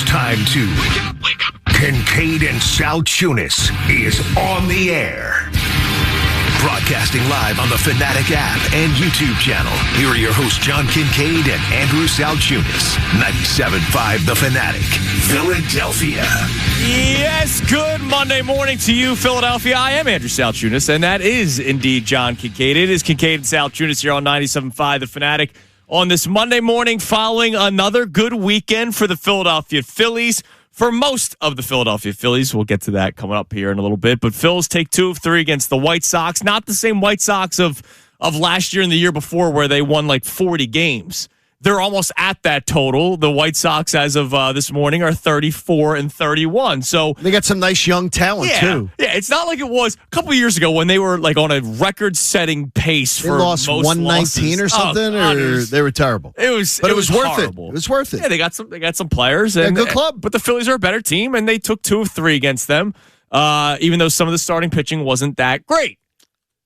time to wake up. Kincaid and Salchunas is on the air. Broadcasting live on the Fanatic app and YouTube channel. Here are your hosts, John Kincaid and Andrew Salchunas. 97.5 The Fanatic, Philadelphia. Yes, good Monday morning to you, Philadelphia. I am Andrew Salchunas, and that is indeed John Kincaid. It is Kincaid and Salchunas here on 97.5 The Fanatic on this Monday morning following another good weekend for the Philadelphia Phillies. For most of the Philadelphia Phillies, we'll get to that coming up here in a little bit, but Phils take 2 of 3 against the White Sox. Not the same White Sox of last year and the year before where they won like 40 games. They're almost at that total. The White Sox, as of this morning, are 34-31. So they got some nice young talent, too. Yeah, it's not like it was a couple of years ago when they were like on a record-setting pace for most losses. 119 or something, or they were terrible. It was worth horrible. it. It was worth it. Yeah, they got some players. And good club. But the Phillies are a better team, and they took 2 of 3 against them, even though some of the starting pitching wasn't that great.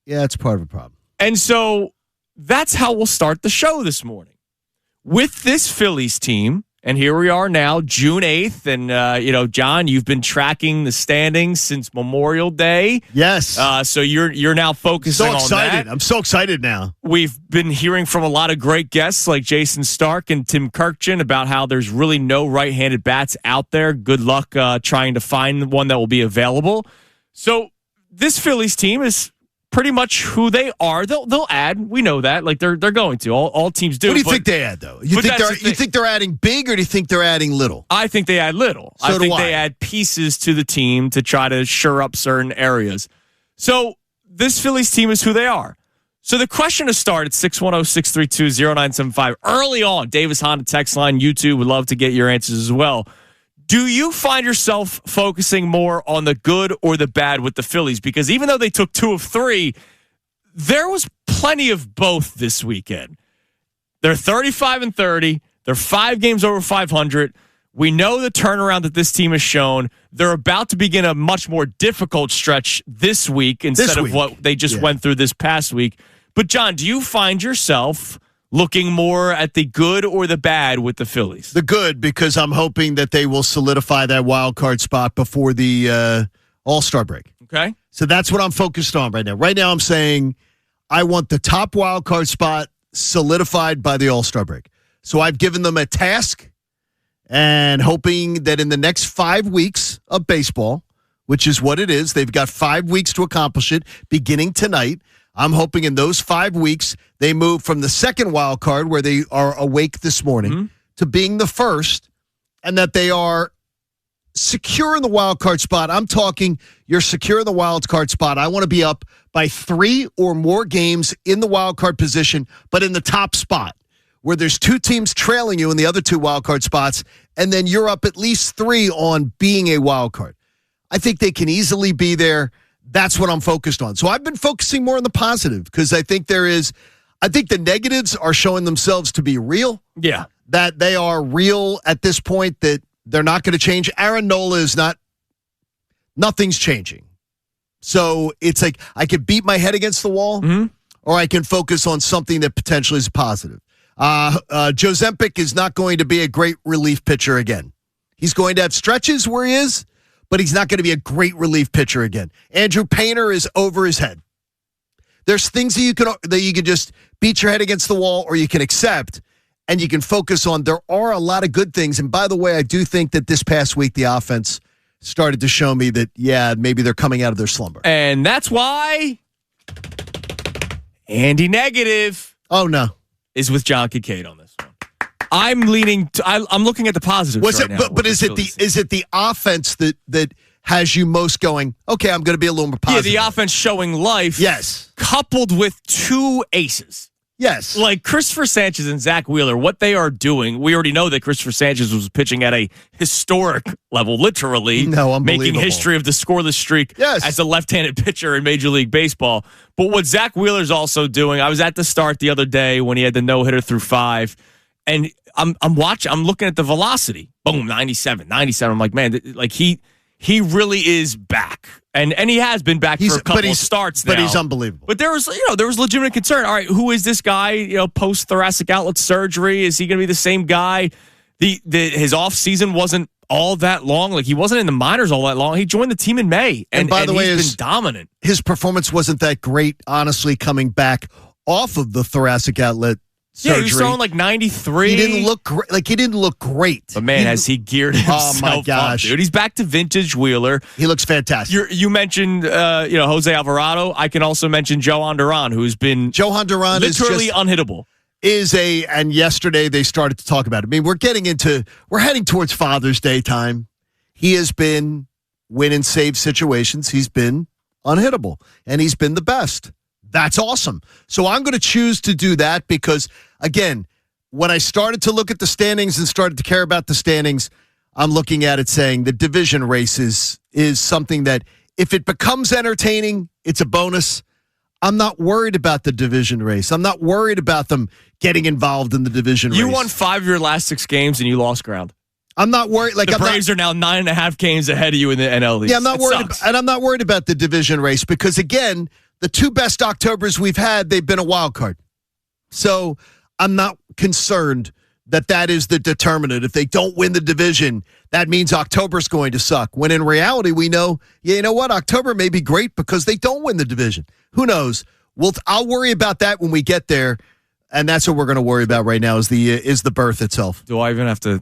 Yeah, it's part of a problem. And so that's how we'll start the show this morning. With this Phillies team, and here we are now, June 8th, and, John, you've been tracking the standings since Memorial Day. Yes. So you're now focusing on that. I'm so excited now. We've been hearing from a lot of great guests like Jason Stark and Tim Kirkjian about how there's really no right-handed bats out there. Good luck trying to find one that will be available. So this Phillies team is pretty much who they are. They'll add. We know that. Like they're going to. All teams do. What do you think they add, though? You think they're adding big, or do you think they're adding little? I think they add little. I think they add pieces to the team to try to shore up certain areas. So this Phillies team is who they are. So the question to start at 610-632-0975. Early on, Davis Honda text line, YouTube would love to get your answers as well. Do you find yourself focusing more on the good or the bad with the Phillies? Because even though they took 2 of 3, there was plenty of both this weekend. They're 35-30. They're 5 games over 500. We know the turnaround that this team has shown. They're about to begin a much more difficult stretch this week instead of what they just went through this past week. But, John, do you find yourself looking more at the good or the bad with the Phillies? The good, because I'm hoping that they will solidify that wild card spot before the All-Star break. Okay. So that's what I'm focused on right now. Right now I'm saying I want the top wild card spot solidified by the All-Star break. So I've given them a task and hoping that in the next 5 weeks of baseball, which is what it is, they've got 5 weeks to accomplish it beginning tonight. I'm hoping in those 5 weeks they move from the second wild card where they are awake this morning to being the first, and that they are secure in the wild card spot. I'm talking you're secure in the wild card spot. I want to be up by 3 or more games in the wild card position, but in the top spot where there's 2 teams trailing you in the other 2 wild card spots, and then you're up at least 3 on being a wild card. I think they can easily be there. That's what I'm focused on. So I've been focusing more on the positive because I think the negatives are showing themselves to be real. Yeah. That they are real at this point, that they're not going to change. Aaron Nola is nothing's changing. So it's like I could beat my head against the wall or I can focus on something that potentially is positive. Joe Zempic is not going to be a great relief pitcher again. He's going to have stretches where he is, but he's not going to be a great relief pitcher again. Andrew Painter is over his head. There's things that you can just beat your head against the wall or you can accept and you can focus on. There are a lot of good things. And by the way, I do think that this past week the offense started to show me that, maybe they're coming out of their slumber. And that's why Andy Negative is with John Kincaid on this one. I'm leaning. I'm looking at the positives right now. But is it the offense that has you most going? Okay, I'm going to be a little more positive. Yeah, the offense showing life. Yes, coupled with 2 aces. Yes, like Christopher Sanchez and Zach Wheeler. What they are doing, we already know that Christopher Sanchez was pitching at a historic level, literally, making history of the scoreless streak as a left-handed pitcher in Major League Baseball. But what Zach Wheeler's also doing, I was at the start the other day when he had the no-hitter through 5. And I'm looking at the velocity. Boom, 97. I'm like, man, like he really is back. And he has been back for a couple of starts now. But he's unbelievable. But there was legitimate concern. All right, who is this guy, post thoracic outlet surgery? Is he going to be the same guy? His off season wasn't all that long. Like, he wasn't in the minors all that long. He joined the team in May. And by the way, he's been dominant. His performance wasn't that great, honestly, coming back off of the thoracic outlet surgery. Yeah, he was throwing like 93. He didn't look great. He didn't look great. But man, has he geared himself oh my gosh, up, dude. He's back to vintage Wheeler. He looks fantastic. You mentioned Jose Alvarado. I can also mention Johan Duran, who's been literally unhittable. And yesterday they started to talk about it. I mean, we're heading towards Father's Day time. He has been win and save situations. He's been unhittable, and he's been the best. That's awesome. So I'm going to choose to do that because, again, when I started to look at the standings and started to care about the standings, I'm looking at it saying the division race is something that if it becomes entertaining, it's a bonus. I'm not worried about the division race. I'm not worried about them getting involved in the division race. You won 5 of your last 6 games and you lost ground. I'm not worried. The Braves are now 9.5 games ahead of you in the NL East. Yeah, I'm not worried. And I'm not worried about the division race because, again, the 2 best Octobers we've had, they've been a wild card. So I'm not concerned that is the determinant. If they don't win the division, that means October's going to suck. When in reality, we know, you know what? October may be great because they don't win the division. Who knows? I'll worry about that when we get there, and that's what we're going to worry about right now is the berth itself. Do I even have to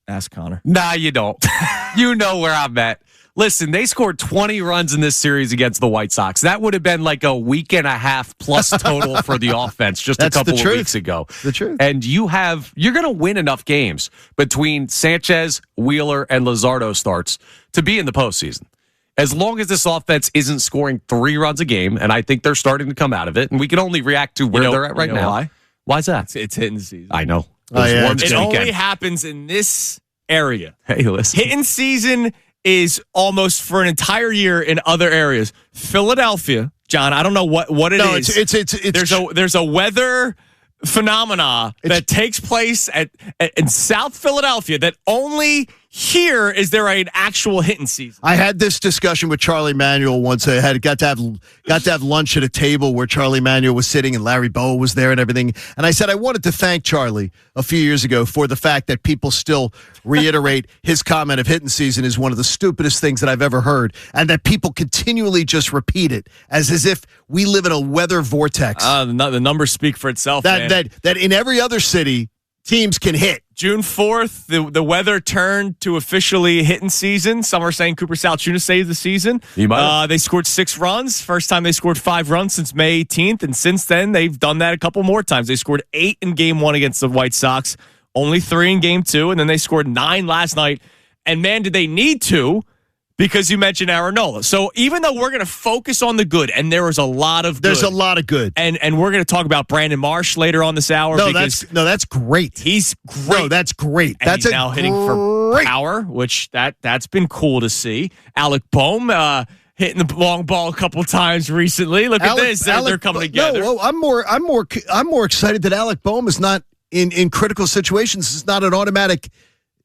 ask Connor? Nah, you don't. You know where I'm at. Listen, they scored 20 runs in this series against the White Sox. That would have been like a week and a half plus total for the offense just a couple of weeks ago. The truth. And you're going to win enough games between Sanchez, Wheeler, and Luzardo starts to be in the postseason. As long as this offense isn't scoring 3 runs a game, and I think they're starting to come out of it, and we can only react to where they're at right now. Why? Why's that? It's hitting season. I know. It only happens in this area. Hey, listen. Hitting season is almost for an entire year in other areas. Philadelphia, John, I don't know what it is. There's a weather phenomena that takes place in South Philadelphia that only here is there an actual hitting season. I had this discussion with Charlie Manuel once. I got to have lunch at a table where Charlie Manuel was sitting and Larry Bowa was there and everything. And I said I wanted to thank Charlie a few years ago for the fact that people still reiterate his comment of hitting season is one of the stupidest things that I've ever heard, and that people continually just repeat it as if we live in a weather vortex. The numbers speak for itself. That in every other city, teams can hit. June 4th, the weather turned to officially hitting season. Some are saying Cooper Salchunas saved the season. They scored 6 runs. First time they scored 5 runs since May 18th. And since then, they've done that a couple more times. They scored 8 in Game 1 against the White Sox, only 3 in Game 2, and then they scored 9 last night. And man, did they need to, because you mentioned Aronola. So even though we're going to focus on the good, and there is a lot of good. There's a lot of good. And we're going to talk about Brandon Marsh later on this hour. That's great. He's great. No, that's great. And he's now hitting for power, which that's been cool to see. Alec Bohm hitting the long ball a couple times recently. Look at this. They're coming together. No, I'm more excited that Alec Bohm is not in critical situations. It's not an automatic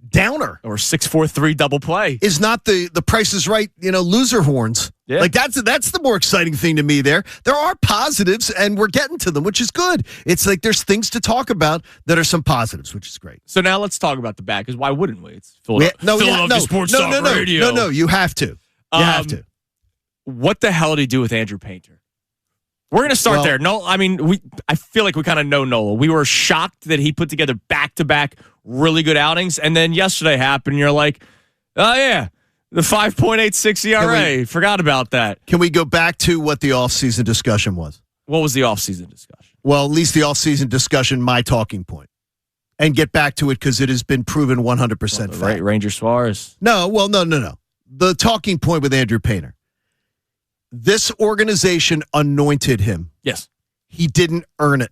downer or 6-4-3 double play. Is not the Price is Right, loser horns. Yeah. Like that's the more exciting thing to me there. There are positives and we're getting to them, which is good. It's like there's things to talk about that are some positives, which is great. So now let's talk about the bad, because why wouldn't we? It's Philadelphia Sports Talk Radio. No, you have to. You have to. What the hell did he do with Andrew Painter? We're going to start there. No, I mean, I feel like we kind of know Nola. We were shocked that he put together back-to-back really good outings, and then yesterday happened, and you're like, oh, yeah, the 5.86 ERA. Forgot about that. Can we go back to what the offseason discussion was? What was the offseason discussion? Well, at least the offseason discussion, my talking point. And get back to it because it has been proven 100% fact. Ranger Suarez. No. The talking point with Andrew Painter. This organization anointed him. Yes. He didn't earn it.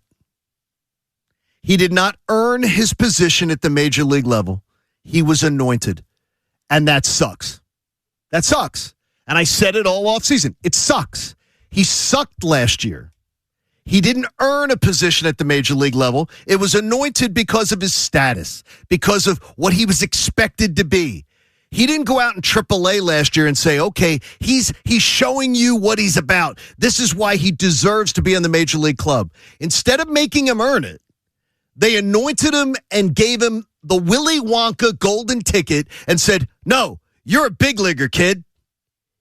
He did not earn his position at the major league level. He was anointed. And that sucks. That sucks. And I said it all offseason. It sucks. He sucked last year. He didn't earn a position at the major league level. It was anointed because of his status, because of what he was expected to be. He didn't go out in AAA last year and say, okay, he's showing you what he's about. This is why he deserves to be in the major league club. Instead of making him earn it, They anointed him and gave him the Willy Wonka golden ticket and said, no, you're a big leaguer, kid.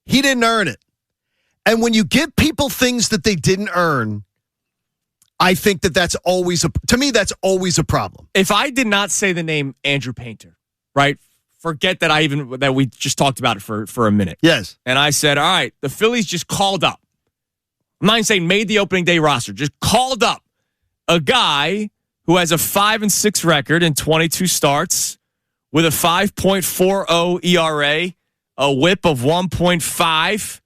He didn't earn it. And when you give people things that they didn't earn, I think that's always to me, that's always a problem. If I did not say the name Andrew Painter, right? Forget that we just talked about it for a minute. Yes. And I said, all right, the Phillies just called up. I'm not even saying made the opening day roster, just called up a guy who has a 5-6 record in 22 starts with a 5.40 ERA, a whip of 1.5,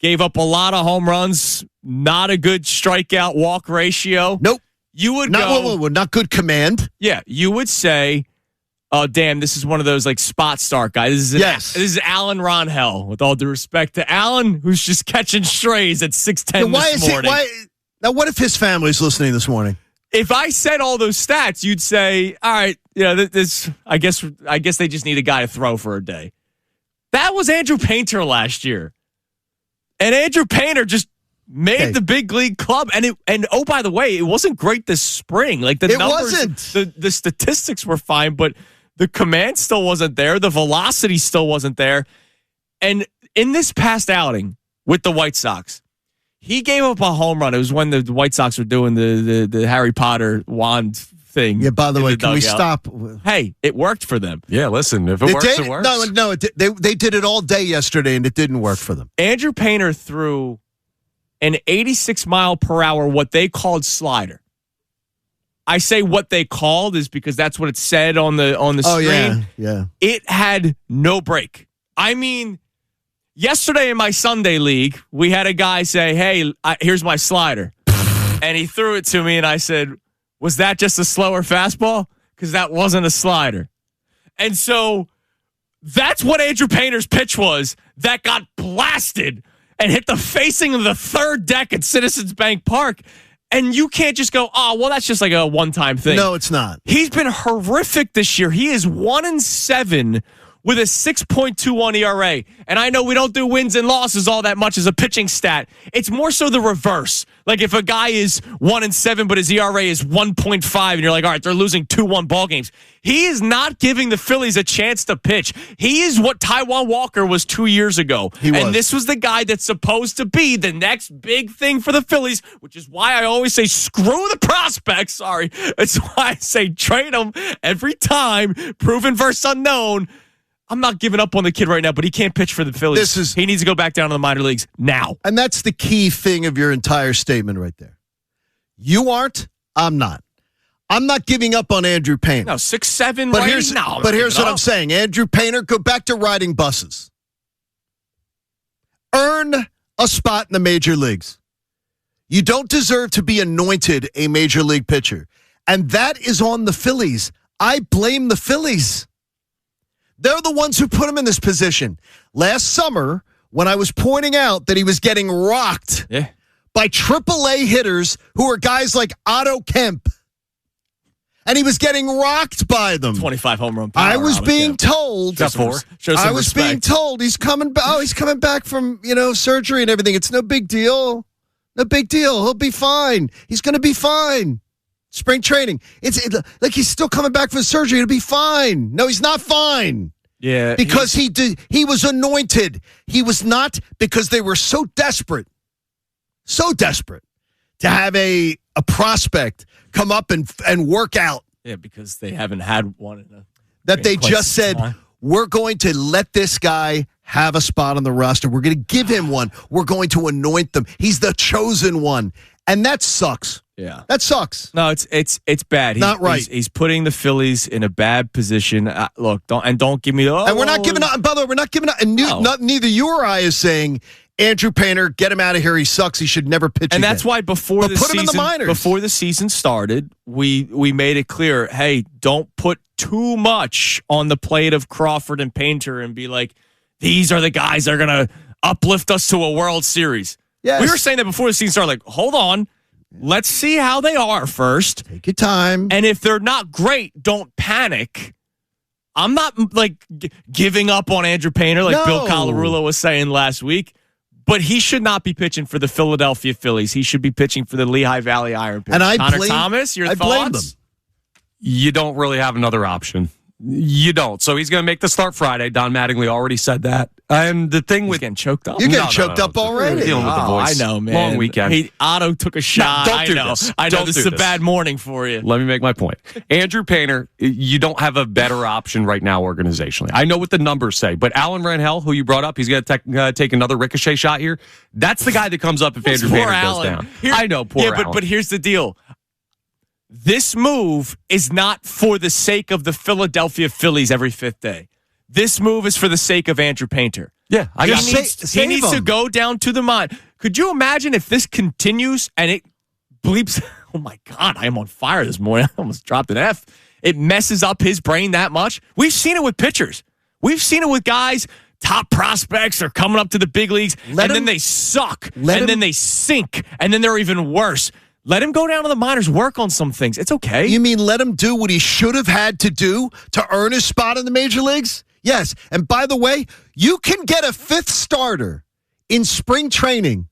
gave up a lot of home runs, not a good strikeout walk ratio. Nope. You would not good command. Yeah, you would say, oh, damn, this is one of those like spot start guys. This is Alan Ronhell, with all due respect to Alan, who's just catching strays at 6:10 this morning. Now, what if his family's listening this morning? If I said all those stats, you'd say, all right, this. I guess they just need a guy to throw for a day. That was Andrew Painter last year, and Andrew Painter just made the big league club. And oh, by the way, it wasn't great this spring. Like the numbers, wasn't. The statistics were fine, but the command still wasn't there. The velocity still wasn't there. And in this past outing with the White Sox, he gave up a home run. It was when the White Sox were doing the Harry Potter wand thing. Yeah, by the way, can we stop? Hey, it worked for them. Yeah, listen, if it works, it works. No, they did it all day yesterday, and it didn't work for them. Andrew Painter threw an 86-mile-per-hour, what they called slider. I say what they called is because that's what it said on the screen. Yeah. It had no break. I mean, yesterday in my Sunday league, we had a guy say, hey, here's my slider. And he threw it to me, and I said, was that just a slower fastball? Because that wasn't a slider. And so that's what Andrew Painter's pitch was that got blasted and hit the facing of the third deck at Citizens Bank Park. And you can't just go, oh, well, that's just like a one-time thing. No, it's not. He's been horrific this year. He is 1-7 with a 6.21 ERA. And I know we don't do wins and losses all that much as a pitching stat. It's more so the reverse. Like if a guy is 1-7, but his ERA is 1.5, and you're like, all right, they're losing 2-1 ball games. He is not giving the Phillies a chance to pitch. He is what Taijuan Walker was 2 years ago. And this was the guy that's supposed to be the next big thing for the Phillies, which is why I always say screw the prospects. Sorry. It's why I say trade them every time. Proven versus unknown. I'm not giving up on the kid right now, but he can't pitch for the Phillies. He needs to go back down to the minor leagues now. And that's the key thing of your entire statement right there. You aren't, I'm not. I'm not giving up on Andrew Painter. No, 6'7" right now. But here's what I'm saying. Andrew Painter, go back to riding buses. Earn a spot in the major leagues. You don't deserve to be anointed a major league pitcher. And that is on the Phillies. I blame the Phillies. They're the ones who put him in this position. Last summer, when I was pointing out that he was getting rocked by AAA hitters who are guys like Otto Kemp, and he was getting rocked by them. 25 home run power. I was being told. I was being told he's coming. He's coming back from surgery and everything. It's no big deal. No big deal. He'll be fine. He's going to be fine. Spring training. It's like he's still coming back from surgery. It'll be fine. No, he's not fine. Yeah. Because he was anointed. He was not, because they were so desperate to have a prospect come up and work out. Yeah, because they haven't had one that they just said, we're going to let this guy have a spot on the roster. We're going to give him one. We're going to anoint them. He's the chosen one. And that sucks. Yeah, that sucks. No, it's bad. Not right. He's putting the Phillies in a bad position. Look, don't give me. And we're not giving up. By the way, we're not giving up. And neither you or I is saying Andrew Painter, get him out of here. He sucks. He should never pitch. And again. That's why before the season started, we made it clear. Hey, don't put too much on the plate of Crawford and Painter and be like, these are the guys that are going to uplift us to a World Series. Yes. We were saying that before the season started. Like, hold on. Let's see how they are first. Take your time. And if they're not great, don't panic. I'm not giving up on Andrew Painter like Bill Colarulo was saying last week, but he should not be pitching for the Philadelphia Phillies. He should be pitching for the Lehigh Valley Iron Pitch. And Connor Thomas, your thoughts? blame them. you don't really have another option. You don't. So he's going to make the start Friday. Don Mattingly already said that. And the thing with getting choked up. You're getting choked up already. Dealing with the voice. I know, man. Long weekend. Otto took a shot. No, don't do this. I know Don't this do is a this. bad morning for you. Let me make my point. Andrew Painter, you don't have a better option right now organizationally. I know what the numbers say, but Alan Ranhel, who you brought up, he's going to take another ricochet shot here. That's the guy that comes up if Andrew Painter goes down. I know, poor Alan. But here's the deal. This move is not for the sake of the Philadelphia Phillies every fifth day. This move is for the sake of Andrew Painter. Yeah, He needs to go down to the mine. Could you imagine if this continues and it bleeps? Oh, my God, I am on fire this morning. I almost dropped an F. It messes up his brain that much. We've seen it with pitchers. We've seen it with guys, top prospects are coming up to the big leagues, then they suck, then they sink, and then they're even worse. Let him go down to the minors, work on some things. It's okay. You mean let him do what he should have had to do to earn his spot in the major leagues? Yes. And by the way, you can get a fifth starter in spring training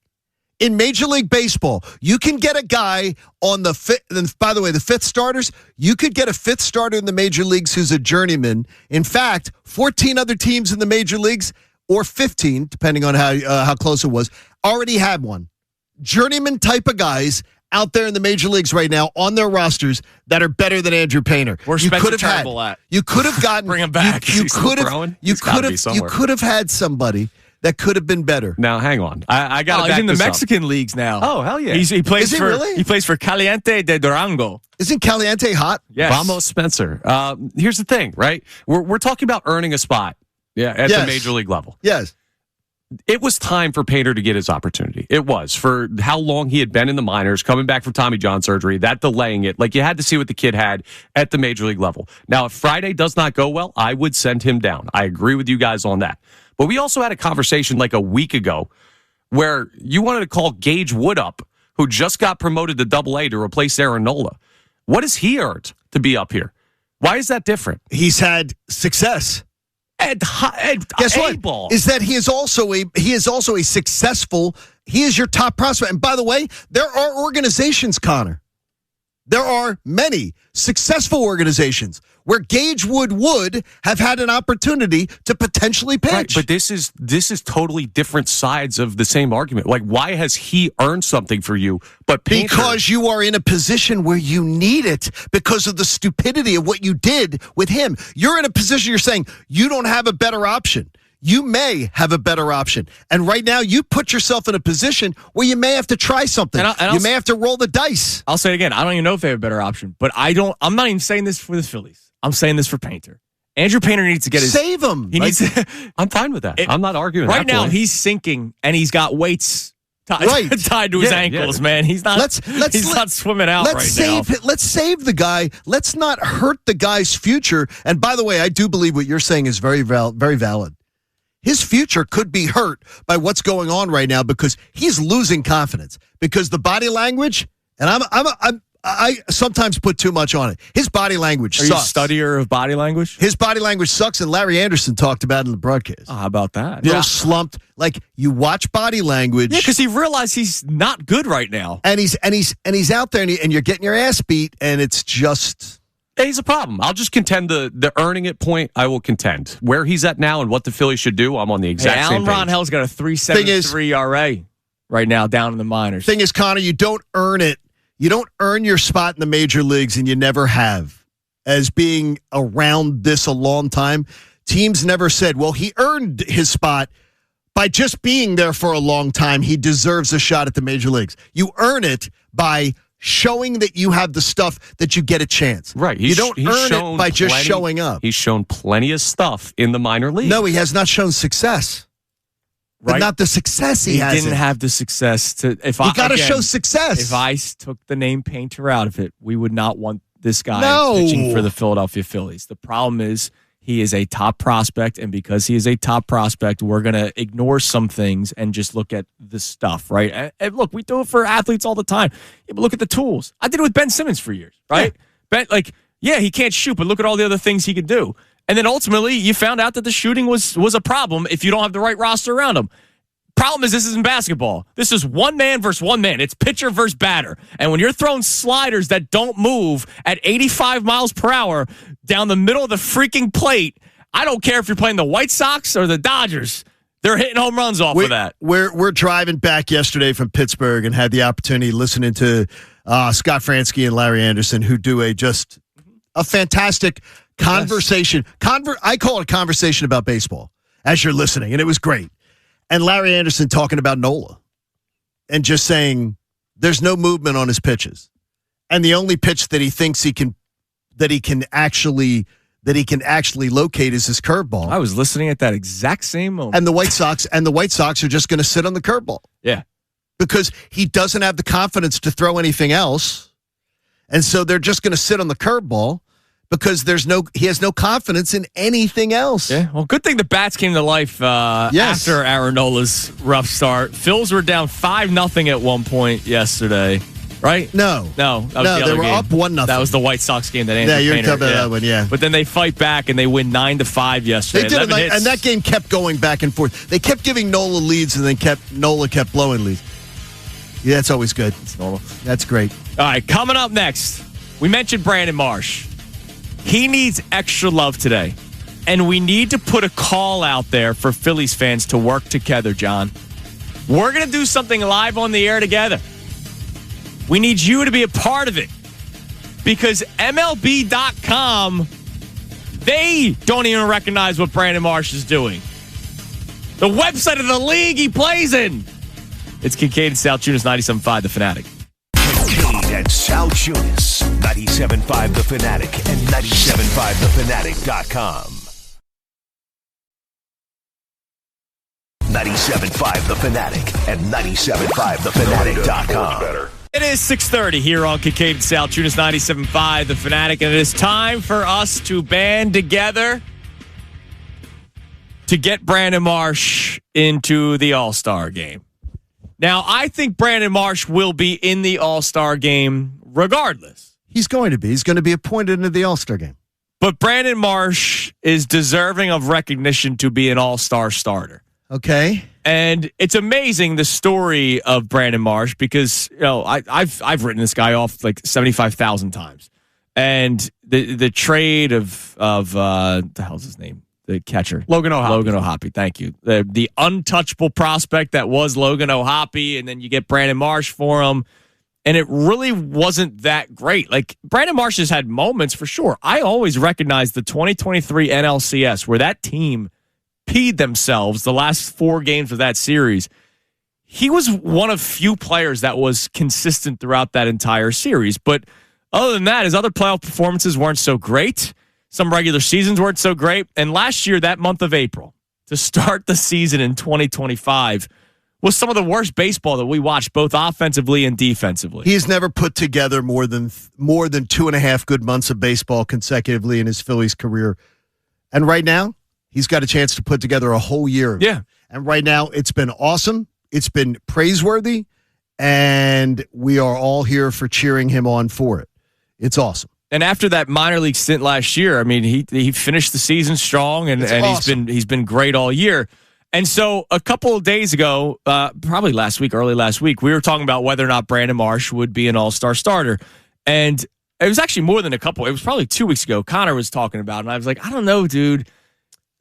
in Major League Baseball. You can get a guy on the fifth. And by the way, the fifth starters, you could get a fifth starter in the major leagues who's a journeyman. In fact, 14 other teams in the major leagues, or 15, depending on how close it was, already had one. Journeyman type of guys out there in the major leagues right now on their rosters that are better than Andrew Painter. Where's Spencer Turnbull at? You could have gotten bring him back. You could have had somebody that could have been better. Now, hang on. I got to he's in the Mexican leagues now. Oh, hell yeah. He plays Is he really? He plays for Caliente de Durango. Isn't Caliente hot? Yes. Vamos, Spencer. Here's the thing, right? We're talking about earning a spot at the major league level. Yes. It was time for Painter to get his opportunity. It was. For how long he had been in the minors, coming back from Tommy John surgery, that delaying it. Like, you had to see what the kid had at the major league level. Now, if Friday does not go well, I would send him down. I agree with you guys on that. But we also had a conversation like a week ago where you wanted to call Gage Wood up, who just got promoted to Double-A to replace Aaron Nola. What has he earned to be up here? Why is that different? He's had success. Guess what? Is that he is also a successful. He is your top prospect. And by the way, there are organizations, Connor. There are many successful organizations where Gage Wood would have had an opportunity to potentially pitch. Right, but this is totally different sides of the same argument. Like, why has he earned something for you? But Painter, because you are in a position where you need it because of the stupidity of what you did with him. You're in a position you're saying you don't have a better option. You may have a better option. And right now, you put yourself in a position where you may have to try something. You may have to roll the dice. I'll say it again. I don't even know if they have a better option. But I'm not even saying this for the Phillies. I'm saying this for Painter. Andrew Painter needs to get his... Save him. He needs to, I'm fine with that. I'm not arguing right that now, point. he's sinking, and he's got weights tied to his ankles, man. He's not not swimming out now. Let's save the guy. Let's not hurt the guy's future. And by the way, I do believe what you're saying is very valid. His future could be hurt by what's going on right now because he's losing confidence. Because the body language, and I sometimes put too much on it. His body language sucks. Are you a studier of body language? His body language sucks, and Larry Anderson talked about it in the broadcast. Oh, how about that? A little slumped. Like, you watch body language. Yeah, because he realized he's not good right now. And he's out there, and you're getting your ass beat, and it's just... He's a problem. I'll just contend the earning it point. I will contend where he's at now and what the Phillies should do. I'm on the exact same page. Alan Ronhell's got a 3.73 ERA right now down in the minors. Thing is, Connor, you don't earn it. You don't earn your spot in the major leagues, and you never have. As being around this a long time, teams never said, well, he earned his spot by just being there for a long time. He deserves a shot at the major leagues. You earn it by showing that you have the stuff that you get a chance. Right. You don't earn it by just showing up. He's shown plenty of stuff in the minor league. No, he has not shown success. Right? But not the success he has. He didn't have the success to... You got to show success. If I took the name Painter out of it, we would not want this guy pitching for the Philadelphia Phillies. The problem is he is a top prospect, and because he is a top prospect, we're going to ignore some things and just look at the stuff, right? And look, we do it for athletes all the time. Yeah, but look at the tools. I did it with Ben Simmons for years, right? Yeah. Ben, he can't shoot, but look at all the other things he could do. And then ultimately, you found out that the shooting was a problem if you don't have the right roster around him. Problem is, this isn't basketball. This is one man versus one man. It's pitcher versus batter. And when you're throwing sliders that don't move at 85 miles per hour down the middle of the freaking plate, I don't care if you're playing the White Sox or the Dodgers. They're hitting home runs off of that. We're driving back yesterday from Pittsburgh and had the opportunity listening to Scott Fransky and Larry Anderson, who do a fantastic conversation. I call it a conversation about baseball as you're listening, and it was great. And Larry Anderson talking about Nola and just saying there's no movement on his pitches, and the only pitch that he thinks he can actually locate is his curveball. I was listening at that exact same moment. And the White Sox are just going to sit on the curveball. Yeah. Because he doesn't have the confidence to throw anything else. And so they're just going to sit on the curveball because he has no confidence in anything else. Yeah. Well, good thing the bats came to life after Aaron Nola's rough start. Phils were down 5-0 at one point yesterday. Right? No. That was the they other were game. up 1-0. That was the White Sox game that ended. Yeah, you're talking about that one, yeah. But then they fight back and they win 9-5 yesterday. They did, and that game kept going back and forth. They kept giving Nola leads, and then Nola kept blowing leads. Yeah, that's always good. It's normal. That's great. All right, coming up next, we mentioned Brandon Marsh. He needs extra love today, and we need to put a call out there for Phillies fans to work together, John. We're going to do something live on the air together. We need you to be a part of it because MLB.com, they don't even recognize what Brandon Marsh is doing. The website of the league he plays in. It's Kincaid and Sal Tunis, 97.5 The Fanatic. Kincaid and Sal Tunis, 97.5 The Fanatic and 97.5thefanatic.com. 97.5 The Fanatic and 97.5thefanatic.com. It is 6:30 here on Kincaid and Sal Tunis, 97.5 The Fanatic, and it is time for us to band together to get Brandon Marsh into the All-Star game. Now, I think Brandon Marsh will be in the All-Star game regardless. He's going to be. He's going to be appointed into the All-Star game. But Brandon Marsh is deserving of recognition to be an All-Star starter. Okay. And it's amazing the story of Brandon Marsh because I've written this guy off like 75,000 times, and the trade of the hell's his name, the catcher Logan O'Hoppe. Thank you. The untouchable prospect that was Logan O'Hoppe, and then you get Brandon Marsh for him, and it really wasn't that great. Like Brandon Marsh has had moments for sure. I always recognize the 2023 NLCS where that team peed themselves the last 4 games of that series. He was one of few players that was consistent throughout that entire series. But other than that, his other playoff performances weren't so great. Some regular seasons weren't so great. And last year, that month of April, to start the season in 2025, was some of the worst baseball that we watched, both offensively and defensively. He's never put together more than 2.5 good months of baseball consecutively in his Phillies career. And right now, he's got a chance to put together a whole year. Yeah. And right now, it's been awesome. It's been praiseworthy. And we are all here for cheering him on for it. It's awesome. And after that minor league stint last year, I mean, he finished the season strong, and awesome. he's been great all year. And so a couple of days ago, probably early last week, we were talking about whether or not Brandon Marsh would be an all-star starter. And it was actually more than a couple. It was probably 2 weeks ago. Connor was talking about it, and I was like, I don't know, dude.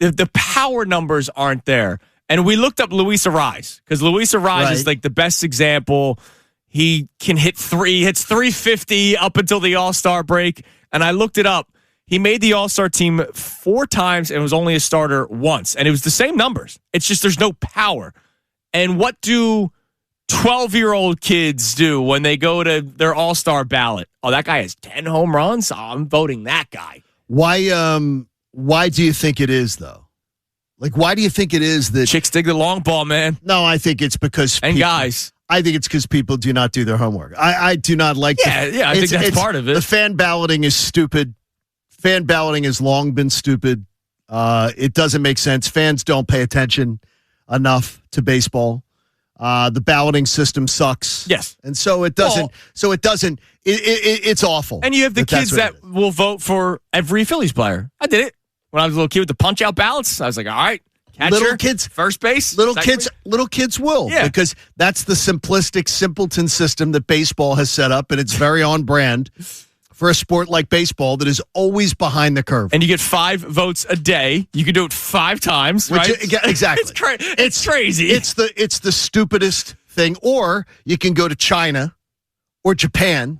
The power numbers aren't there. And we looked up Luis Arraez because Luis Arraez is like the best example. He can hits 350 up until the All-Star break. And I looked it up. He made the All-Star team 4 times and was only a starter once. And it was the same numbers. It's just there's no power. And what do 12-year-old kids do when they go to their All-Star ballot? Oh, that guy has 10 home runs? Oh, I'm voting that guy. Why do you think it is, though? Like, why do you think it is that... Chicks dig the long ball, man. No, I think it's because... guys. I think it's because people do not do their homework. I do not like... I think that's part of it. The fan balloting is stupid. Fan balloting has long been stupid. It doesn't make sense. Fans don't pay attention enough to baseball. The balloting system sucks. Yes. And so it doesn't... It's awful. And you have the kids that will vote for every Phillies player. I did it. When I was a little kid with the punch-out ballots, I was like, all right, Catcher, little kids, first base, little kids will, because that's the simplistic simpleton system that baseball has set up, and it's very on brand for a sport like baseball that is always behind the curve. And you get 5 votes a day. You can do it 5 times, right? Exactly. It's crazy. It's the stupidest thing. Or you can go to China or Japan,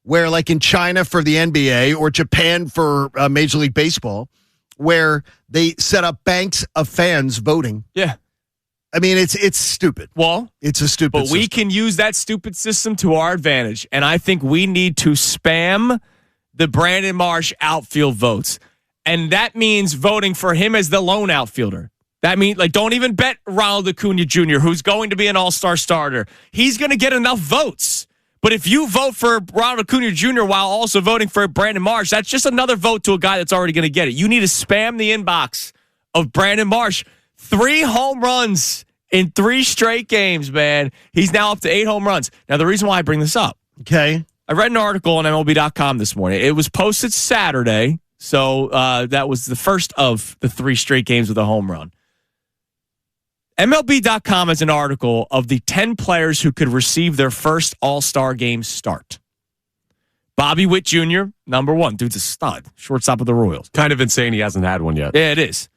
where like in China for the NBA or Japan for Major League Baseball, where they set up banks of fans voting. Yeah. I mean, it's stupid. Well, it's a stupid But system. we can use that stupid system to our advantage. And I think we need to spam the Brandon Marsh outfield votes. And that means voting for him as the lone outfielder. That means, like, don't even bet Ronald Acuna Jr., who's going to be an all-star starter. He's going to get enough votes. But if you vote for Ronald Acuna Jr. while also voting for Brandon Marsh, that's just another vote to a guy that's already going to get it. You need to spam the inbox of Brandon Marsh. 3 home runs in 3 straight games, man. He's now up to 8 home runs. Now, the reason why I bring this up. Okay. I read an article on MLB.com this morning. It was posted Saturday, so that was the first of the 3 straight games with a home run. MLB.com has an article of the 10 players who could receive their first All-Star game start. Bobby Witt Jr., number 1. Dude's a stud. Shortstop of the Royals. Kind of insane he hasn't had one yet. Yeah, it is.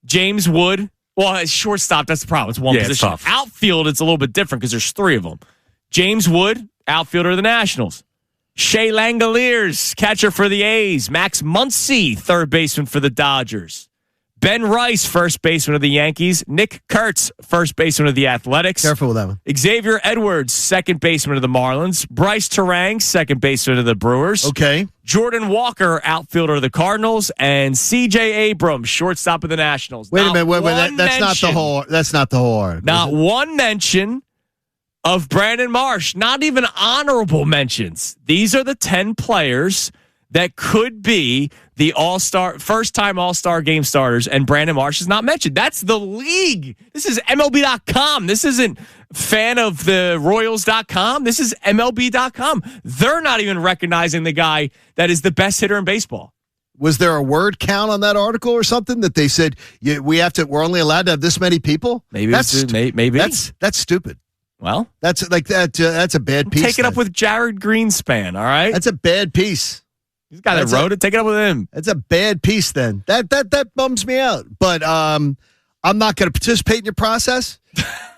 James Wood. Well, it's shortstop, that's the problem. It's one position. It's tough. Outfield, it's a little bit different because there's 3 of them. James Wood, outfielder of the Nationals. Shea Langoliers, catcher for the A's. Max Muncy, third baseman for the Dodgers. Ben Rice, first baseman of the Yankees. Nick Kurtz, first baseman of the Athletics. Careful with that one. Xavier Edwards, second baseman of the Marlins. Bryce Terang, second baseman of the Brewers. Okay. Jordan Walker, outfielder of the Cardinals. And C.J. Abrams, shortstop of the Nationals. Wait a minute. That's not the whole. That's not the whole article. Not one mention of Brandon Marsh. Not even honorable mentions. These are the 10 players that could be the first-time All-Star game starters, and Brandon Marsh is not mentioned. That's the league. This is MLB.com. This isn't fanoftheroyals.com. This is MLB.com. They're not even recognizing the guy that is the best hitter in baseball. Was there a word count on that article or something that they said we're only allowed to have this many people? Maybe that's stupid. Well, that's like that. That's a bad piece. Take it up with Jared Greenspan. All right, that's a bad piece. He's the guy that wrote it. Take it up with him. That's a bad piece. Then that bums me out. But I'm not going to participate in your process.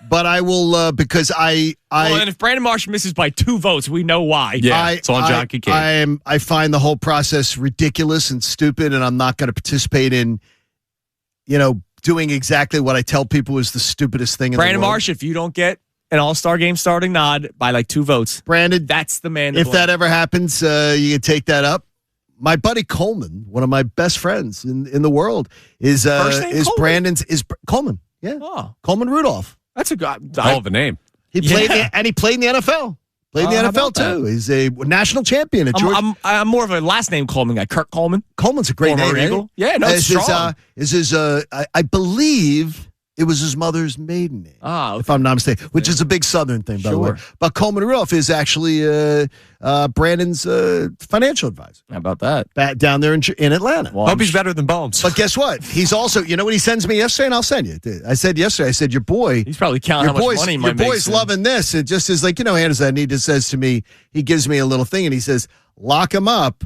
But I will because I. Well, and if Brandon Marsh misses by 2 votes, we know why. Yeah, it's on John Kincaid. I find the whole process ridiculous and stupid, and I'm not going to participate in, doing exactly what I tell people is the stupidest thing in the world. Brandon Marsh, if you don't get an All-Star game starting nod by like 2 votes, Brandon, that's the man. If that ever happens, you can take that up. My buddy Coleman, one of my best friends in the world, is Coleman? Brandon's Coleman. Yeah, Coleman Rudolph. That's a guy. Hell of a name. He played and he played in the NFL. Played in the NFL too. He's a national champion at Georgia. I'm more of a last name Coleman guy. Kirk Coleman. Coleman's a great name. Eagle. Yeah, no, it's strong. I believe it was his mother's maiden name, if I'm not mistaken, which is a big Southern thing, by the way. But Coleman Rudolph is actually Brandon's financial advisor. How about that? Down there in Atlanta. Well, hope he's better than Bones. But guess what? He's also, what he sends me yesterday, and I'll send you. I said yesterday, your boy. He's probably counting how much money he might make. Your boy's loving this. It just is like, Anderson, he just says to me, he gives me a little thing, and he says, lock him up,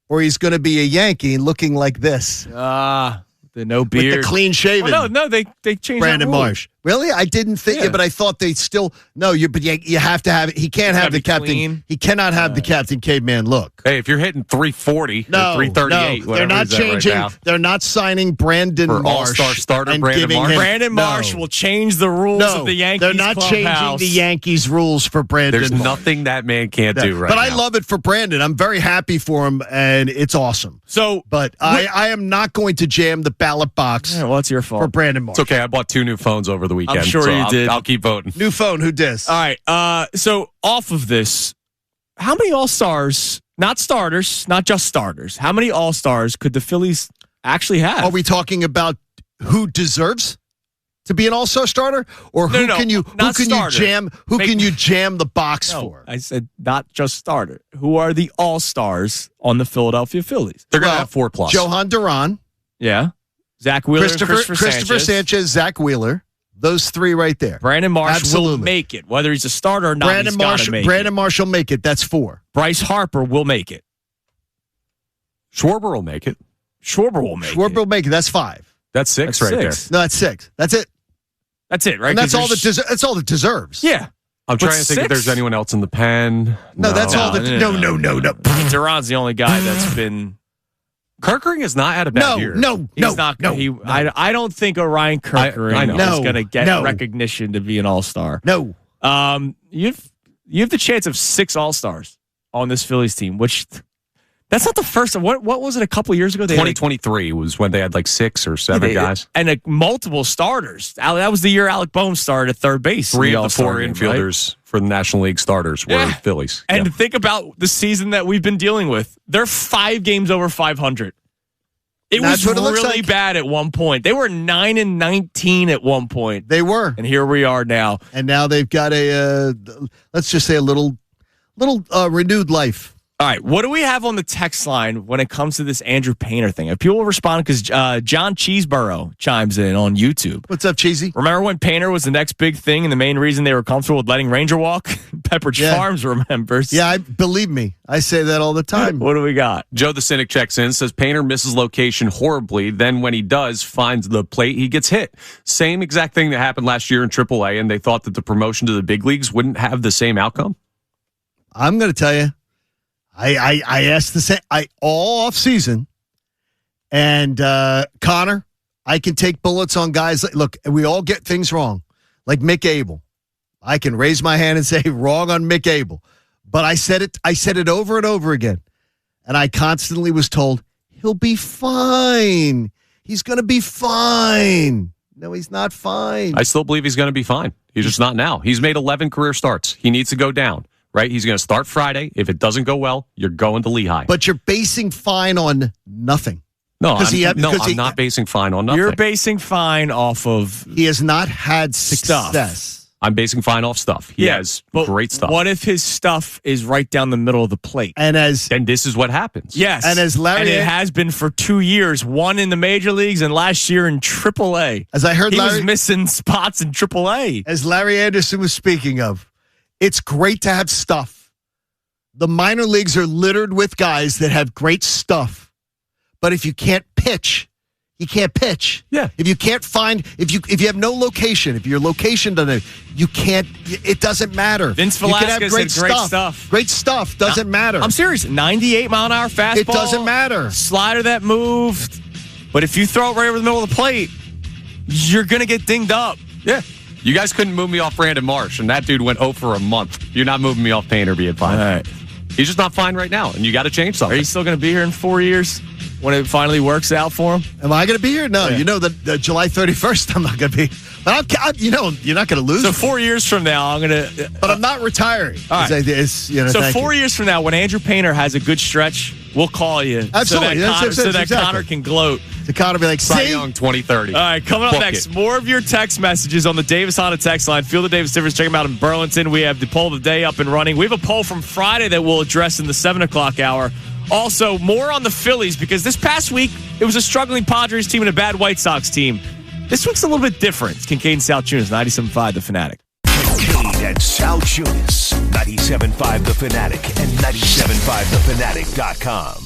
or he's going to be a Yankee looking like this. The no beard. With the clean shaven. Well, no, they changed Brandon Marsh. Really? I didn't think it, but I thought they still but you have to have it. He can't have the captain. Clean. He cannot have the Captain Caveman look. Hey, if you're hitting 340, 338, they're not changing. Right now, they're not signing Brandon for Marsh. All-Star starter Brandon Marsh. Brandon Marsh will change the rules of the Yankees. They're not changing the Yankees rules for Brandon. There's nothing that man can't do right now. But I love it for Brandon. I'm very happy for him, and it's awesome. But I am not going to jam the ballot box. Yeah, well, it's your fault for Brandon Marsh. It's okay. I bought 2 new phones over the weekend. I'm sure you did. I'll keep voting. New phone. Who dis? All right. So off of this, how many All-Stars, not starters, not just starters, how many All-Stars could the Phillies actually have? Are we talking about who deserves to be an All-Star starter, or who can you jam the box for? I said not just starter. Who are the All-Stars on the Philadelphia Phillies? They're going to have 4+. Johan Duran. Yeah. Zach Wheeler, and Christopher Sanchez, Zach Wheeler. Those three right there. Brandon Marsh Absolutely. will make it. Whether he's a starter or not, Brandon Marsh will make it. That's 4. Bryce Harper will make it. Schwarber will make it. Schwarber will make it. That's 5. That's 6 right 6. No, that's 6. That's it. That's it, right? And that's all that deserves. Yeah. I'm trying to think if there's anyone else in the pen. No, that's all that. No. Duran's the only guy that's been. Kirkering has not had a bad year. He's not. I don't think Orion Kirkering is going to get recognition to be an all-star. No. You have the chance of 6 all-stars on this Phillies team, which that's not the first. What was it a couple years ago? 2023 was when they had like 6 or 7 guys. And multiple starters. That was the year Alec Boehm started at third base. 3 of the 4 infielders for the National League starters were Phillies. And think about the season that we've been dealing with. They're 5 games over 500. It was really bad at one point. They were 9-19 at one point. They were. And here we are now. And now they've got let's just say a little renewed life. All right, what do we have on the text line when it comes to this Andrew Painter thing? If people respond, because John Cheeseborough chimes in on YouTube. What's up, Cheesy? Remember when Painter was the next big thing and the main reason they were comfortable with letting Ranger walk? Pepperidge Farms remembers. Yeah, believe me. I say that all the time. What do we got? Joe the Cynic checks in, says Painter misses location horribly. Then when he does, finds the plate, he gets hit. Same exact thing that happened last year in AAA, and they thought that the promotion to the big leagues wouldn't have the same outcome. I'm going to tell you. I asked the same all off season, and Connor, I can take bullets on guys. Look, we all get things wrong, like Mick Abel. I can raise my hand and say wrong on Mick Abel, but I said it over and over again, and I constantly was told he'll be fine. He's going to be fine. No, he's not fine. I still believe he's going to be fine. He's just not now. He's made 11 career starts. He needs to go down. Right? He's going to start Friday. If it doesn't go well, you're going to Lehigh. But you're basing fine on nothing. No, I'm not basing fine on nothing. You're basing fine off of... He has not had success. Stuff. I'm basing fine off stuff. He has great stuff. What if his stuff is right down the middle of the plate? Then this is what happens. Yes. And it has been for 2 years, one in the major leagues and last year in AAA. As I heard he was missing spots in AAA. As Larry Anderson was speaking of, it's great to have stuff. The minor leagues are littered with guys that have great stuff. But if you can't pitch, you can't pitch. Yeah. If you can't find, if you have no location, if your location doesn't, you can't, it doesn't matter. Vince Velasquez had great stuff. Great stuff doesn't matter. I'm serious. 98 mile an hour fastball. It doesn't matter. Slider that moved. But if you throw it right over the middle of the plate, you're going to get dinged up. Yeah. You guys couldn't move me off Brandon Marsh, and that dude went 0 for a month. You're not moving me off Painter being fine. All right. He's just not fine right now, and you got to change something. Are you still going to be here in 4 years when it finally works out for him? Am I going to be here? No. Yeah. You know that July 31st, I'm not going to be. But you're not going to lose. So 4 years from now, I'm going to. But I'm not retiring. All right. So 4 years from now, when Andrew Painter has a good stretch, we'll call you. Absolutely. So that Connor can gloat. To Connor be like, Cy Young 2030. All right, coming up next, more of your text messages on the Davis Honda text line. Feel the Davis difference. Check them out in Burlington. We have the poll of the day up and running. We have a poll from Friday that we'll address in the 7 o'clock hour. Also, more on the Phillies, because this past week, it was a struggling Padres team and a bad White Sox team. This week's a little bit different. It's Kincaid and Salchunas, 97.5 The Fanatic. Kincaid and Salchunas, 97.5 The Fanatic and 97.5thefanatic.com.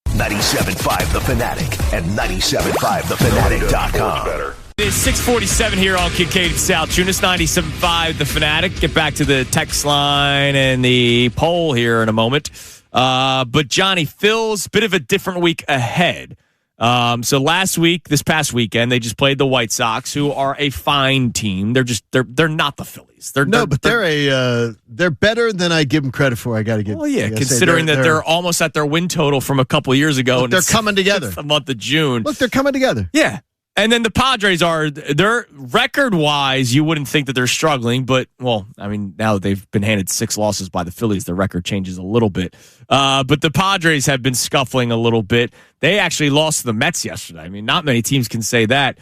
97.5 The Fanatic and 97.5thefanatic.com. It is 6:47 here on Kincaid and Salchunas, 97.5 The Fanatic. Get back to the text line and the poll here in a moment. But Johnny, Phil's bit of a different week ahead. So this past weekend, they just played the White Sox, who are a fine team. They're not the Phillies. They're better than I give them credit for. I got to give. Well, yeah, considering that they're almost at their win total from a couple years ago, and they're coming together. It's the month of June. Look, they're coming together. Yeah. And then the Padres they're record-wise, you wouldn't think that they're struggling, but, well, I mean, now that they've been handed 6 losses by the Phillies, the record changes a little bit. But the Padres have been scuffling a little bit. They actually lost to the Mets yesterday. I mean, not many teams can say that.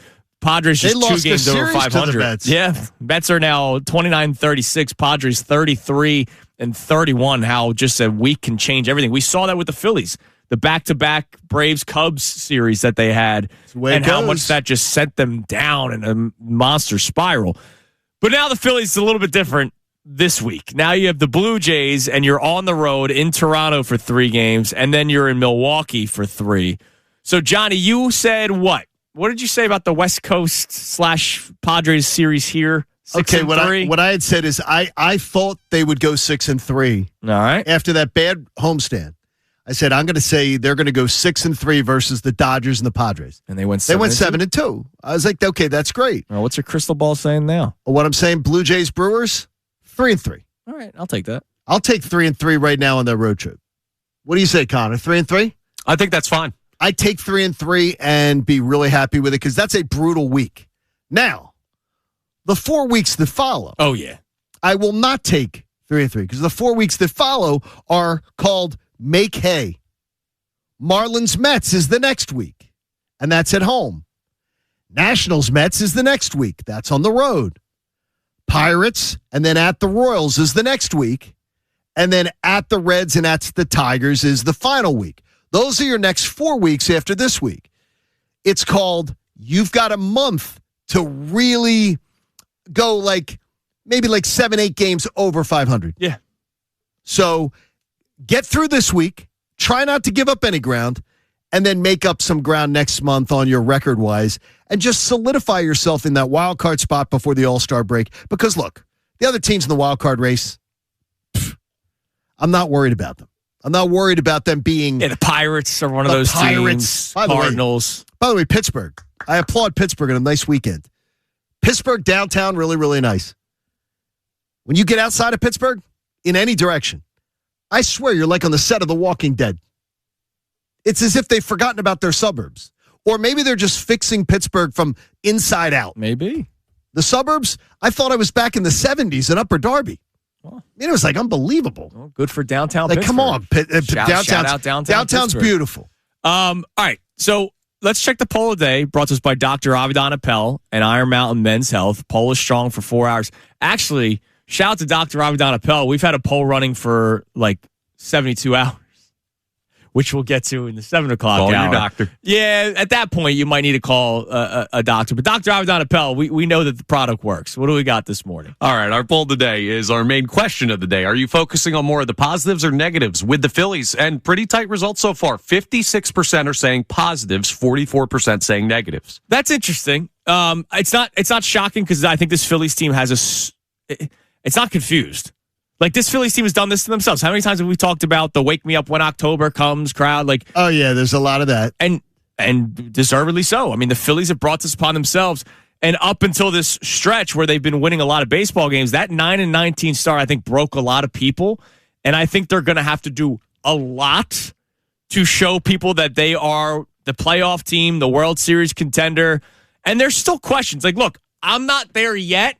Padres They just lost 2 games a over series to the 500. Mets. Yeah, Mets are now 29-36. Padres 33-31. How just a week can change everything. We saw that with the Phillies, the back-to-back Braves-Cubs series that they had, and how much that just sent them down in a monster spiral. But now the Phillies is a little bit different this week. Now you have the Blue Jays, and you're on the road in Toronto for 3 games, and then you're in Milwaukee for 3. So, Johnny, you said what? What did you say about the West Coast / Padres series here? 6-3? What I had said is I thought they would go 6-3. All right. After that bad homestand, I said I'm going to say they're going to go 6-3 versus the Dodgers and the Padres. And they went 7-2. I was like, okay, that's great. Well, what's your crystal ball saying now? What I'm saying, Blue Jays Brewers 3-3. All right, I'll take that. I'll take 3-3 right now on their road trip. What do you say, Connor? 3-3? I think that's fine. I take 3-3 and be really happy with it because that's a brutal week. Now, the 4 weeks that follow. Oh, yeah. I will not take 3-3 because the 4 weeks that follow are called Make Hay. Marlins Mets is the next week, and that's at home. Nationals Mets is the next week. That's on the road. Pirates, and then at the Royals is the next week. And then at the Reds and at the Tigers is the final week. Those are your next 4 weeks after this week. It's called, you've got a month to really go maybe 7-8 games over 500. Yeah. So get through this week. Try not to give up any ground. And then make up some ground next month on your record-wise. And just solidify yourself in that wild card spot before the All-Star break. Because, look, the other teams in the wild card race, I'm not worried about them. I'm not worried about them being... Yeah, the Pirates are one of those teams. Cardinals. By the way, Pittsburgh. I applaud Pittsburgh on a nice weekend. Pittsburgh downtown, really, really nice. When you get outside of Pittsburgh, in any direction, I swear you're like on the set of The Walking Dead. It's as if they've forgotten about their suburbs. Or maybe they're just fixing Pittsburgh from inside out. Maybe. The suburbs, I thought I was back in the 70s in Upper Darby. Well, it was unbelievable. Well, good for downtown Pittsburgh. Come on. Shout out downtown Downtown's Pittsburgh. beautiful. All right. So let's check the poll of the day, brought to us by Dr. Avidan Appel and Iron Mountain Men's Health. Poll is strong for 4 hours. Actually, shout out to Dr. Avidan Appel. We've had a poll running for 72 hours, which we'll get to in the 7 o'clock hour. Call your doctor. Yeah, at that point, you might need to call a doctor. But Dr. Avidan Appel, we know that the product works. What do we got this morning? All right, our poll today is our main question of the day. Are you focusing on more of the positives or negatives with the Phillies? And pretty tight results so far. 56% are saying positives, 44% saying negatives. That's interesting. It's not shocking because I think this Phillies team has it's not confused. This Phillies team has done this to themselves. How many times have we talked about the "Wake Me Up When October Comes" crowd? Oh yeah, there's a lot of that, and deservedly so. I mean, the Phillies have brought this upon themselves, and up until this stretch where they've been winning a lot of baseball games, that 9-19 start I think broke a lot of people, and I think they're going to have to do a lot to show people that they are the playoff team, the World Series contender, and there's still questions. Look, I'm not there yet.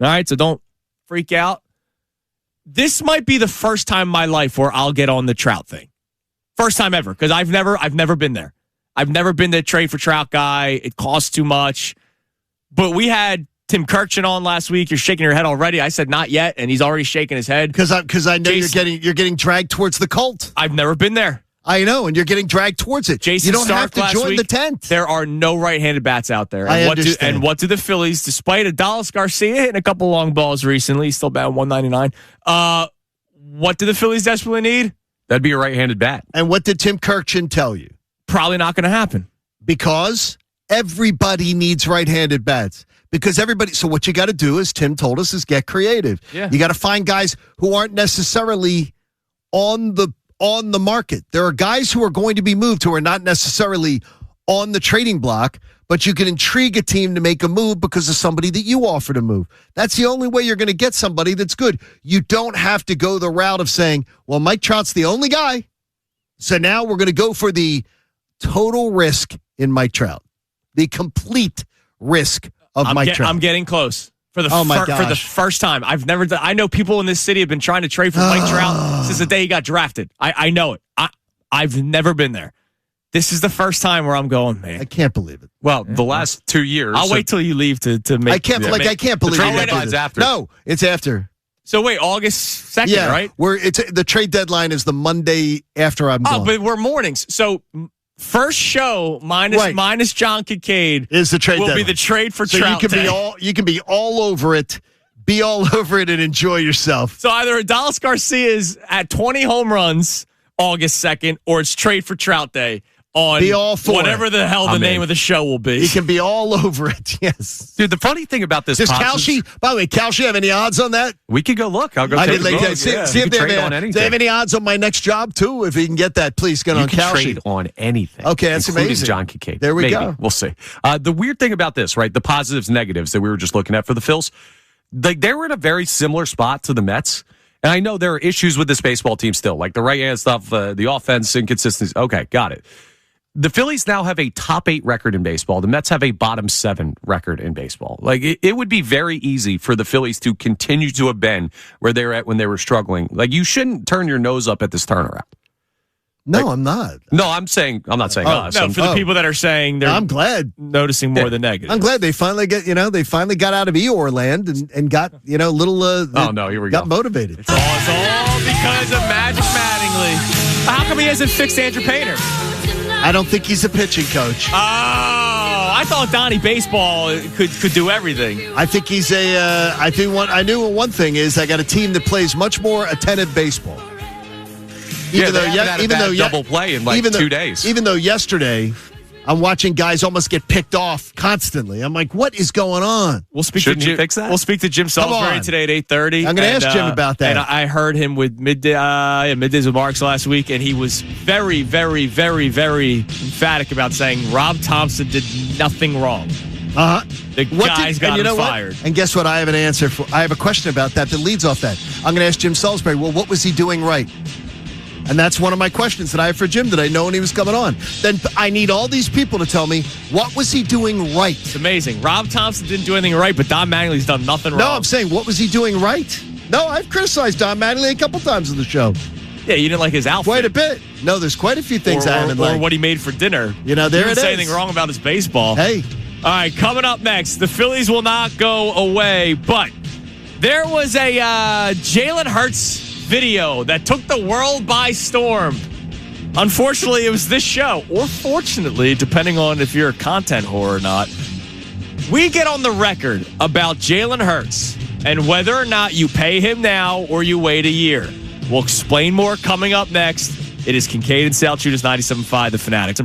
All right, so don't freak out. This might be the first time in my life where I'll get on the Trout thing. First time ever, because I've never been there. I've never been the trade for Trout guy. It costs too much. But we had Tim Kirchin on last week. You're shaking your head already. I said not yet, and he's already shaking his head. Because I know Jason, you're getting dragged towards the cult. I've never been there. I know, and you're getting dragged towards it. Jason you don't Stark have to join the tent. There are no right-handed bats out there. I understand. What do the Phillies, despite Adolis Garcia hitting a couple long balls recently, he's still batting 199. What do the Phillies desperately need? That'd be a right-handed bat. And what did Tim Kirchin tell you? Probably not going to happen. Because everybody needs right-handed bats. Because everybody. So what you got to do, as Tim told us, is get creative. Yeah. You got to find guys who aren't necessarily on the market. There are guys who are going to be moved who are not necessarily on the trading block, but you can intrigue a team to make a move because of somebody that you offer to move. That's the only way you're going to get somebody that's good. You don't have to go the route of saying, well, Mike Trout's the only guy, so now we're going to go for the total risk in Mike Trout. The complete risk of Mike Trout. I'm getting close. For the first time. I know people in this city have been trying to trade for Mike Trout since the day he got drafted. I know it. I've never been there. This is the first time where I'm going, I man. can't believe it. Well, the last 2 years. I'll wait till you leave to make. I can't make- I can't believe trade it. deadline's after. No, it's after. So wait, August 2nd, Yeah, right? the trade deadline is the Monday after I'm Oh, gone. but we're mornings. So first show minus John Kincaid Is the trade will deadline. be the trade for So Trout Day. you can be all over it. Be all over it and enjoy yourself. So either Adolis Garcia is at 20 home runs August 2nd, or it's trade for Trout Day on Be all for whatever it. the hell the name of the show will be. You can be all over it. Yes. Dude, the funny thing about this Does Pops is- Kalshi, by the way, Kalshi have any odds on that? we could go look. I'll go I take did a like look. that. See Yeah. if You they can have, trade on do they anything. have any odds on my next job, too? If he can get that, please get You on can Kalshi. trade on anything. Okay, that's including amazing. John Kincaid. There we Maybe. go. We'll see. The weird thing about this, right? The positives, negatives that we were just looking at for the Phils, like they were in a very similar spot to the Mets. And I know there are issues with this baseball team still, like the right hand stuff, the offense inconsistencies. Okay, got it. The Phillies now have a top 8 record in baseball. The Mets have a bottom 7 record in baseball. Like it would be very easy for the Phillies to continue to have been where they were at when they were struggling. Like you shouldn't turn your nose up at this turnaround. No, I'm not. No, I'm not saying us. no, I'm- for the people that are saying they're I'm glad. noticing more than negative. I'm glad they finally got out of Eeyore land and got, little Oh, no, here we got go. motivated. It's all because of Magic Mattingly. How come he hasn't fixed Andrew Painter? I don't think he's a pitching coach. Oh, I thought Donnie Baseball could do everything. I think he's I knew one thing is I got a team that plays much more attentive baseball. Yeah, they haven't had a bad double play in like 2 days. Even though yesterday I'm watching guys almost get picked off constantly. I'm like, what is going on? We'll speak Shouldn't to he fix that? We'll speak to Jim Salisbury on. today at 8:30. I'm gonna ask Jim about that. And I heard him with middays with Marks last week, and he was very, very, very, very emphatic about saying Rob Thompson did nothing wrong. Uh-huh. The guys got him fired. And guess what? I have an answer for. I have a question about that leads off that. I'm going to ask Jim Salisbury. Well, what was he doing right? And that's one of my questions that I have for Jim that I know when he was coming on. Then I need all these people to tell me, what was he doing right? It's amazing. Rob Thompson didn't do anything right, but Don Mattingly's done nothing wrong. No, I'm saying, what was he doing right? No, I've criticized Don Mattingly a couple times on the show. Yeah, you didn't like his outfit. Quite a bit. No, there's quite a few things I haven't or liked. what he made for dinner. There you didn't it say is. anything wrong about his baseball. Hey. All right, coming up next, the Phillies will not go away, but there was a Jalen Hurts video that took the world by storm. Unfortunately, it was this show, or fortunately, depending on if you're a content whore or not. We get on the record about Jalen Hurts and whether or not you pay him now or you wait a year. We'll explain more coming up next. It is Kincaid and Salchunas 97.5, The Fanatic.